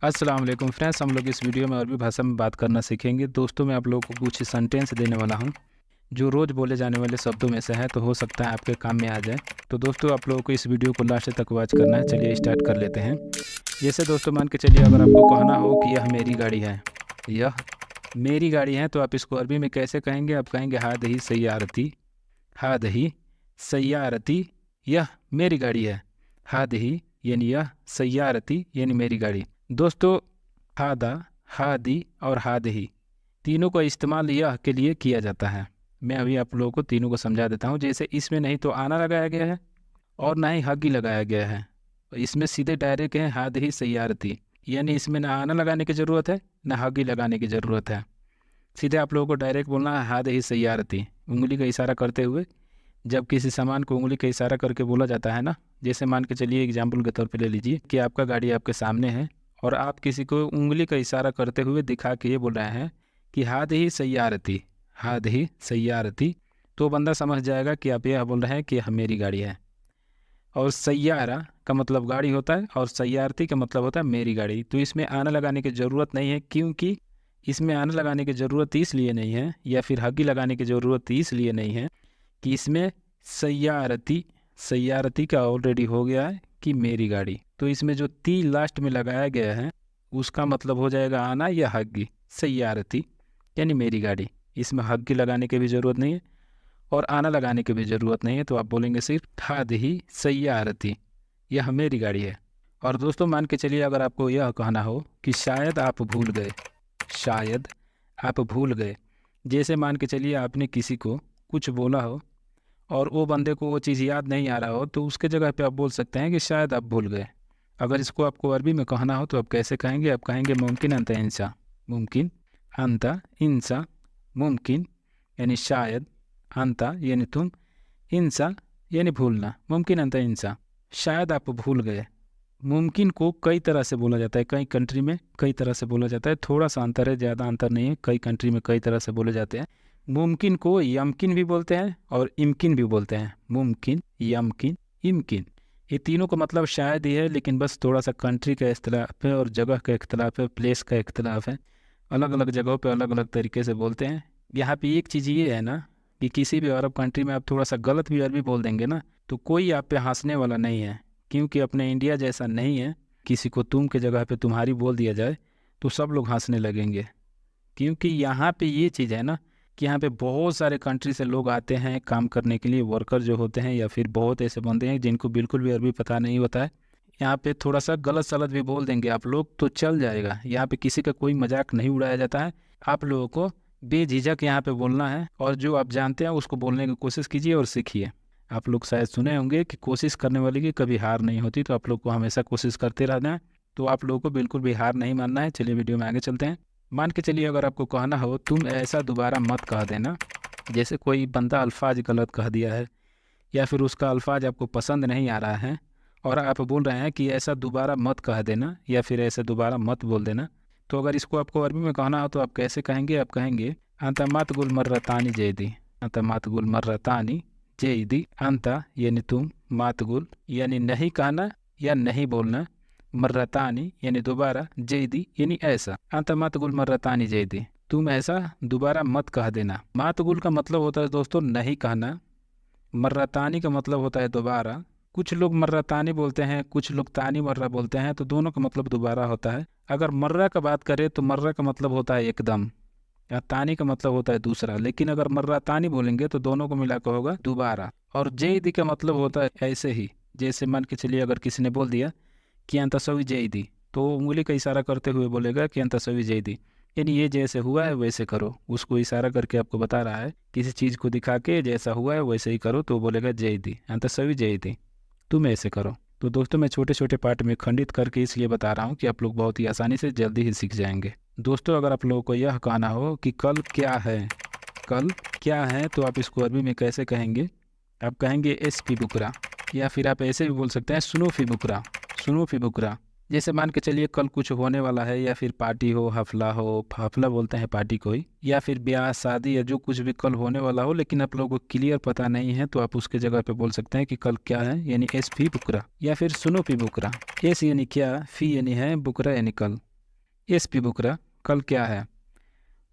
अस्सलाम वालेकुम फ्रेंड्स, हम लोग इस वीडियो में अरबी भाषा में बात करना सीखेंगे। दोस्तों मैं आप लोगों को कुछ सेंटेंस देने वाला हूं जो रोज़ बोले जाने वाले शब्दों में से है, तो हो सकता है आपके काम में आ जाए। तो दोस्तों आप लोगों को इस वीडियो को लास्ट तक वॉच करना है। चलिए स्टार्ट कर लेते हैं। जैसे दोस्तों मान के चलिए, अगर आपको कहना हो कि यह मेरी गाड़ी है, यह मेरी गाड़ी है, तो आप इसको अरबी में कैसे कहेंगे? आप कहेंगे हादही सय्यारती, हादही सय्यारती, यह मेरी गाड़ी है। हादही यानी यह, सय्यारती यानी मेरी गाड़ी। दोस्तों हादा, हादी और हादही तीनों का इस्तेमाल यह के लिए किया जाता है। मैं अभी आप लोगों को तीनों को समझा देता हूँ। जैसे इसमें नहीं तो आना लगाया गया है और ना ही हगी लगाया गया है। इसमें सीधे डायरेक्ट है हादही सय्यारती, यानी इसमें ना आना लगाने की ज़रूरत है ना हगी लगाने की ज़रूरत है। सीधे आप लोगों को डायरेक्ट बोलना है हादही सय्यारती, उंगली का इशारा करते हुए। जब किसी सामान को उंगली का इशारा करके बोला जाता है ना, जैसे मान के चलिए एग्जाम्पल के तौर पे ले लीजिए कि आपका गाड़ी आपके सामने है और आप किसी को उंगली का इशारा करते हुए दिखा के ये बोल रहे हैं कि हादही सय्यारती, हादही सय्यारती, तो बंदा समझ जाएगा कि आप यह बोल रहे हैं कि यह मेरी गाड़ी है। और सय्यारा का मतलब गाड़ी होता है और सय्यारती का मतलब होता है मेरी गाड़ी। तो इसमें आना लगाने की ज़रूरत नहीं है, क्योंकि इसमें आना लगाने की ज़रूरत इसलिए नहीं है या फिर हगी लगाने की ज़रूरत इसलिए नहीं है कि इसमें सय्यारती, सय्यारती का ऑलरेडी हो गया है कि मेरी गाड़ी। तो इसमें जो ती लास्ट में लगाया गया है उसका मतलब हो जाएगा आना या हग्गी, सय्यारती यानी मेरी गाड़ी। इसमें हग्गी लगाने की भी ज़रूरत नहीं है और आना लगाने की भी ज़रूरत नहीं है। तो आप बोलेंगे सिर्फ हादही सय्यारती, यह मेरी गाड़ी है। और दोस्तों मान के चलिए, अगर आपको यह कहना हो कि शायद आप भूल गए, शायद आप भूल गए। जैसे मान के चलिए आपने किसी को कुछ बोला हो और वो बंदे को वो चीज़ याद नहीं आ रहा हो, तो उसके जगह पे आप बोल सकते हैं कि शायद आप भूल गए। अगर इसको आपको अरबी में कहना हो तो आप कैसे कहेंगे? आप कहेंगे मुमकिन अंत इंसा, मुमकिन अंत इंसा, मुमकिन यानी शायद, अंता यानी तुम, इंसा यानी भूलना, मुमकिन अंत इंसा, शायद आप भूल गए। मुमकिन को कई तरह से बोला जाता है, कई कंट्री में कई तरह से बोला जाता है। थोड़ा सा अंतर है, ज़्यादा अंतर नहीं है। कई कंट्री में कई तरह से बोले जाते हैं। मुमकिन को यमकिन भी बोलते हैं और इम्किन भी बोलते हैं। मुमकिन, यमकिन, इम्किन, ये तीनों का मतलब शायद ही है, लेकिन बस थोड़ा सा कंट्री का इख्तलाफ है और जगह का इख्तलाफ है, प्लेस का इख्तलाफ है। अलग अलग जगहों पे अलग अलग तरीके से बोलते हैं। यहाँ पे एक चीज़ ये है ना कि किसी भी अरब कंट्री में आप थोड़ा सा गलत भी अरबी बोल देंगे ना, तो कोई आप पे हंसने वाला नहीं है, क्योंकि अपने इंडिया जैसा नहीं है। किसी को तुम के जगह पे तुम्हारी बोल दिया जाए तो सब लोग हंसने लगेंगे, क्योंकि यहाँ पे ये चीज़ है ना कि यहाँ पे बहुत सारे कंट्री से लोग आते हैं काम करने के लिए, वर्कर जो होते हैं, या फिर बहुत ऐसे बंदे हैं जिनको बिल्कुल भी अरबी पता नहीं होता है। यहाँ पे थोड़ा सा गलत सलत भी बोल देंगे आप लोग तो चल जाएगा। यहाँ पे किसी का कोई मजाक नहीं उड़ाया जाता है। आप लोगों को बेझिझक यहाँ पे बोलना है और जो आप जानते हैं उसको बोलने की कोशिश कीजिए और सीखिए। आप लोग शायद सुने होंगे कि कोशिश करने वाले की कभी हार नहीं होती, तो आप लोग को हमेशा कोशिश करते रहना है। तो आप लोगों को बिल्कुल भी हार नहीं मानना है। चलिए वीडियो में आगे चलते हैं। मान के चलिए, अगर आपको कहना हो तुम ऐसा दोबारा मत कह देना। जैसे कोई बंदा अल्फाज गलत कह दिया है या फिर उसका अल्फाज आपको पसंद नहीं आ रहा है और आप बोल रहे हैं कि ऐसा दोबारा मत कह देना या फिर ऐसे दोबारा मत बोल देना, तो अगर इसको आपको अरबी में कहना हो तो आप कैसे कहेंगे? आप कहेंगे अंता मात गुल मर्रतानी जैदी, अंता मात गुल मर्रतानी जैदी। अंता यानी तुम, मात गुल यानी नहीं कहना या नहीं बोलना, मर्रतानी यानी दोबारा, जैदी यानी ऐसा। अंत मातगुल मर्रतानी जैदी, तुम ऐसा दोबारा मत कह देना। मातगुल का मतलब होता है दोस्तों नहीं कहना, मर्रतानी का मतलब होता है दोबारा। कुछ लोग मर्रतानी बोलते हैं, कुछ लोग तानी मर्रा बोलते हैं, तो दोनों का मतलब दोबारा होता है। अगर मर्रा का बात करें तो मर्रा का मतलब होता है एकदम, या तानी का मतलब होता है दूसरा। लेकिन अगर मर्रा तानी बोलेंगे तो दोनों को मिलाकर होगा दोबारा। और जैदी का मतलब होता है ऐसे ही, जैसे मान के चलिए अगर किसी ने बोल दिया कि अंतसवी जैदी, तो उंगली का इशारा करते हुए बोलेगा कि अंतसवी जैदी, यानी ये जैसे हुआ है वैसे करो। उसको इशारा करके आपको बता रहा है, किसी चीज़ को दिखा के जैसा हुआ है वैसे ही करो, तो बोलेगा जैदी, अंतसवी जैदी, तुम ऐसे करो। तो दोस्तों मैं छोटे छोटे पार्ट में खंडित करके इसलिए बता रहा हूँ कि आप लोग बहुत ही आसानी से जल्दी ही सीख जाएंगे। दोस्तों अगर आप लोगों को यह कहना हो कि कल क्या है, कल क्या है, तो आप इसको अरबी में कैसे कहेंगे? आप कहेंगे एस फी बुकरा, या फिर आप ऐसे भी बोल सकते हैं सुनो फी बुकरा, सुनो फी बुकरा। जैसे मान के चलिए कल कुछ होने वाला है, या फिर पार्टी हो, हफला हो, हफला बोलते हैं पार्टी को ही, या फिर ब्याह शादी या जो कुछ भी कल होने वाला हो, लेकिन आप लोगों को क्लियर पता नहीं है, तो आप उसके जगह पे बोल सकते हैं कि कल क्या है, यानी एस फी बुकरा, या फिर सुनो फी बुकरा। एस यानी क्या, फी यानी है, बुकरा यानी कल। एस पी बुकरा कल क्या है।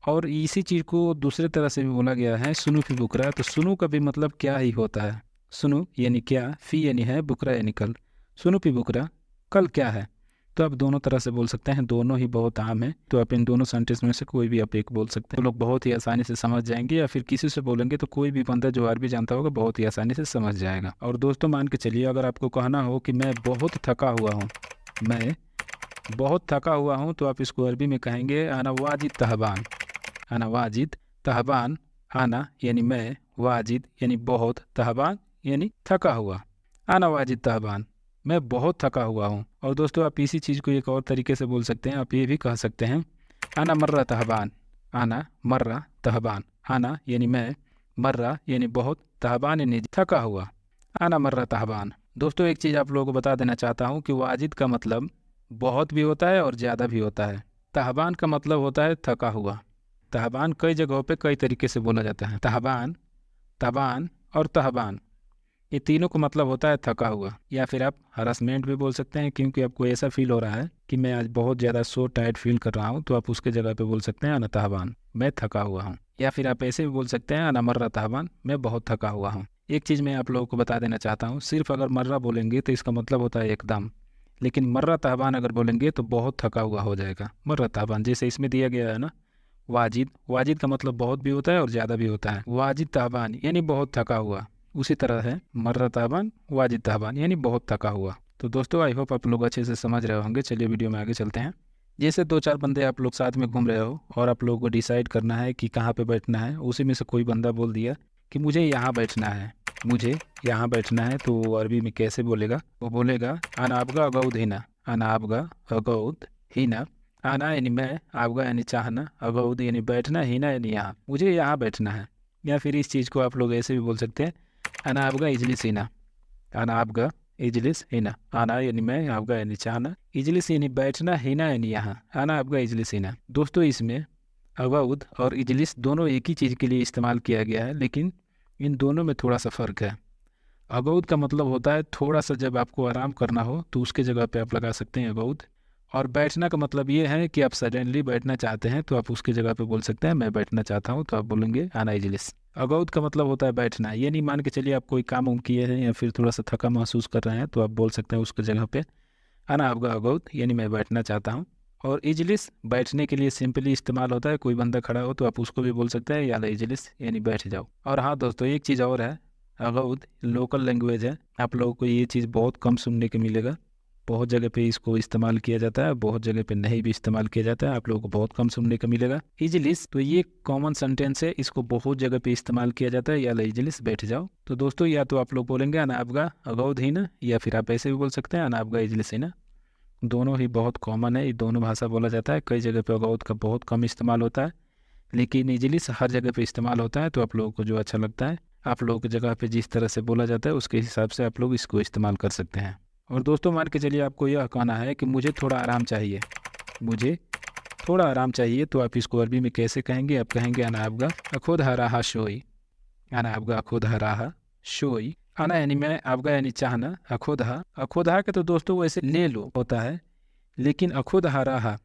और इसी चीज़ को दूसरे तरह से भी बोला गया है, सुनु फी बुकरा। तो सुनु का भी मतलब क्या ही होता है। सुनु यानी क्या, फी यानी है, बुकरा यानी कल। सुनु फी बुकरा कल क्या है। तो आप दोनों तरह से बोल सकते हैं, दोनों ही बहुत आम है। तो आप इन दोनों सेंटेंस में से कोई भी आप एक बोल सकते हैं, तो लोग बहुत ही आसानी से समझ जाएंगे। या फिर किसी से बोलेंगे तो कोई भी बंदा जो अरबी जानता होगा बहुत ही आसानी से समझ जाएगा। और दोस्तों मान के चलिए, अगर आपको कहना हो कि मैं बहुत थका हुआ हूँ, मैं बहुत थका हुआ हूँ, तो आप इसको अरबी में कहेंगे आना वाजिद तहबान। आना वाजिद तहबान। आना यानी मैं, वाजिद यानी बहुत, तहबान यानी थका हुआ। आना वाजिद तहबान, मैं बहुत थका हुआ हूँ। और दोस्तों आप इसी चीज़ को एक और तरीके से बोल सकते हैं। आप ये भी कह सकते हैं आना मर्रा तहबान। आना मर्रा तहबान। आना यानी मैं, मर्रा यानी बहुत, तहबान यानी थका हुआ। आना मर्रा तहबान। दोस्तों एक चीज़ आप लोगों को बता देना चाहता हूँ कि वाजिद का मतलब बहुत भी होता है और ज़्यादा भी होता है। तहबान का मतलब होता है थका हुआ। तहबान कई जगहों पे कई तरीके से बोला जाता है। तहबान, तबान और तहबान, ये तीनों का मतलब होता है थका हुआ। या फिर आप हरासमेंट भी बोल सकते हैं, क्योंकि आपको ऐसा फील हो रहा है कि मैं आज बहुत ज़्यादा सो टायर्ड फील कर रहा हूँ, तो आप उसके जगह पे बोल सकते हैं अना तहबान, मैं थका हुआ हूँ। या फिर आप ऐसे भी बोल सकते हैं अना मर्रा तहबान, मैं बहुत थका हुआ हूँ। एक चीज़ मैं आप लोगों को बता देना चाहता हूँ, सिर्फ अगर मर्रा बोलेंगे तो इसका मतलब होता है एकदम, लेकिन मर्रा तहबान अगर बोलेंगे तो बहुत थका हुआ हो जाएगा। मर्रा तहबान जैसे इसमें दिया गया है ना, वाजिद, वाजिद का मतलब बहुत भी होता है और ज़्यादा भी होता है। वाजिद ताबान यानी बहुत थका हुआ। उसी तरह है मर्रा ताबान, वाजिद ताबान यानी बहुत थका हुआ। तो दोस्तों आई होप आप लोग अच्छे से समझ रहे होंगे। चलिए वीडियो में आगे चलते हैं। जैसे दो चार बंदे आप लोग साथ में घूम रहे हो और आप लोगों को डिसाइड करना है कि कहाँ पे बैठना है। उसी में से कोई बंदा बोल दिया कि मुझे यहाँ बैठना है, मुझे यहाँ बैठना है। तो वो अरबी में कैसे बोलेगा, वो बोलेगा आना आपगा अगौद हिना। आना आपगा अगौद हिना। आना यानी मैं, आपका यानी चाहना, अगौद यानी बैठना, हिना यानी यहाँ, मुझे यहाँ बैठना है। या फिर इस चीज़ को आप लोग ऐसे भी बोल सकते हैं आना आपका इजलिस हिना। आना आपका इजलिस हिना। आना यानी मैं, आपका यानी चाहना, इजलिस यानी बैठना, हिना यानी यहाँ, आना आपका इजलिस हिना। दोस्तों इसमें अगौद और इजलिस दोनों एक ही चीज़ के लिए इस्तेमाल किया गया है, लेकिन इन दोनों में थोड़ा सा फ़र्क है। अगौद का मतलब होता है थोड़ा सा जब आपको आराम करना हो तो उसके जगह पे आप लगा सकते हैं अगौद। और बैठना का मतलब ये है कि आप सडनली बैठना चाहते हैं तो आप उसकी जगह पे बोल सकते हैं मैं बैठना चाहता हूँ, तो आप बोलेंगे आना इजलिस। अगौद का मतलब होता है बैठना। ये नहीं मान के चलिए आप कोई काम उम किए हैं या फिर थोड़ा सा थका महसूस कर रहे हैं, तो आप बोल सकते हैं उसकी जगह पे आना आपका अगौद यानी मैं बैठना चाहता हूँ। और इजलिस बैठने के लिए सिंपली इस्तेमाल होता है। कोई बंदा खड़ा हो तो आप उसको भी बोल सकते हैं याला इजलिस यानी बैठ जाओ। और हाँ दोस्तों एक चीज़ और है, अगौद लोकल लैंग्वेज है। आप लोगों को ये चीज़ बहुत कम सुनने को मिलेगा। बहुत जगह पे इसको इस्तेमाल किया जाता है, बहुत जगह पे नहीं भी इस्तेमाल किया जाता है। आप लोगों को बहुत कम सुनने को मिलेगा। इजलिस तो ये कॉमन सेंटेंस है, इसको बहुत जगह पे इस्तेमाल किया जाता है, या इजलिस बैठ जाओ। तो दोस्तों या तो आप लोग बोलेंगे अना आपका अगौद ही ना, या फिर आप ऐसे भी बोल सकते हैं अना आपका इजलिस ही ना। दोनों ही बहुत कॉमन है, ये दोनों भाषा बोला जाता है। कई जगह पे अगौद का बहुत कम इस्तेमाल होता है, लेकिन इजलिस हर जगह पे इस्तेमाल होता है। तो आप लोगों को जो अच्छा लगता है, आप लोगों की जगह पे जिस तरह से बोला जाता है उसके हिसाब से आप लोग इसको इस्तेमाल कर सकते हैं। और दोस्तों मान के चलिए आपको यह कहना है कि मुझे थोड़ा आराम चाहिए, मुझे थोड़ा आराम चाहिए, तो आप इसको अरबी में कैसे कहेंगे। आप कहेंगे अना आपगा अखुद हराहा शोई। अना आपगा अखुद हराहा शोई। आना यानी मैं, आपका यानी चाहना, अखुदहा, अखुदहा के तो दोस्तों वैसे ले लो होता है, लेकिन अखुद हराहा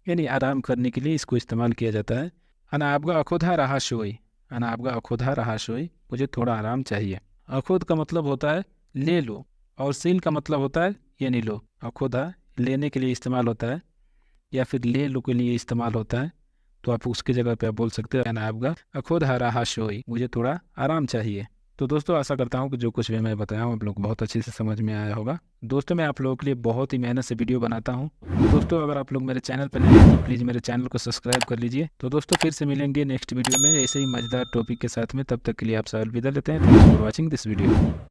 यानी आराम करने के लिए इसको इस्तेमाल किया जाता है। अना आपका अखुदहा रहा शोई। अना आपका अखुदहा रहा शोई, मुझे थोड़ा आराम चाहिए। अखुद का मतलब होता है ले लो, और सील का मतलब होता है यानी लो। अखुदा लेने के लिए इस्तेमाल होता है, या फिर ले लो के लिए इस्तेमाल होता है। तो आप उसके जगह पे आप बोल सकते हैं ना आपका अखुद हरा शोई, मुझे थोड़ा आराम चाहिए। तो दोस्तों आशा करता हूँ कि जो कुछ भी मैं बताया हूँ आप लोग को बहुत अच्छे से समझ में आया होगा। दोस्तों मैं आप लोगों के लिए बहुत ही मेहनत से वीडियो बनाता हूँ। दोस्तों अगर आप लोग मेरे चैनल पर नए हैं तो प्लीज़ मेरे चैनल को सब्सक्राइब कर लीजिए। तो दोस्तों फिर से मिलेंगे नेक्स्ट वीडियो में ऐसे ही मज़ेदार टॉपिक के साथ में। तब तक के लिए आप सब अलविदा लेते हैं। Thanks for watching this video.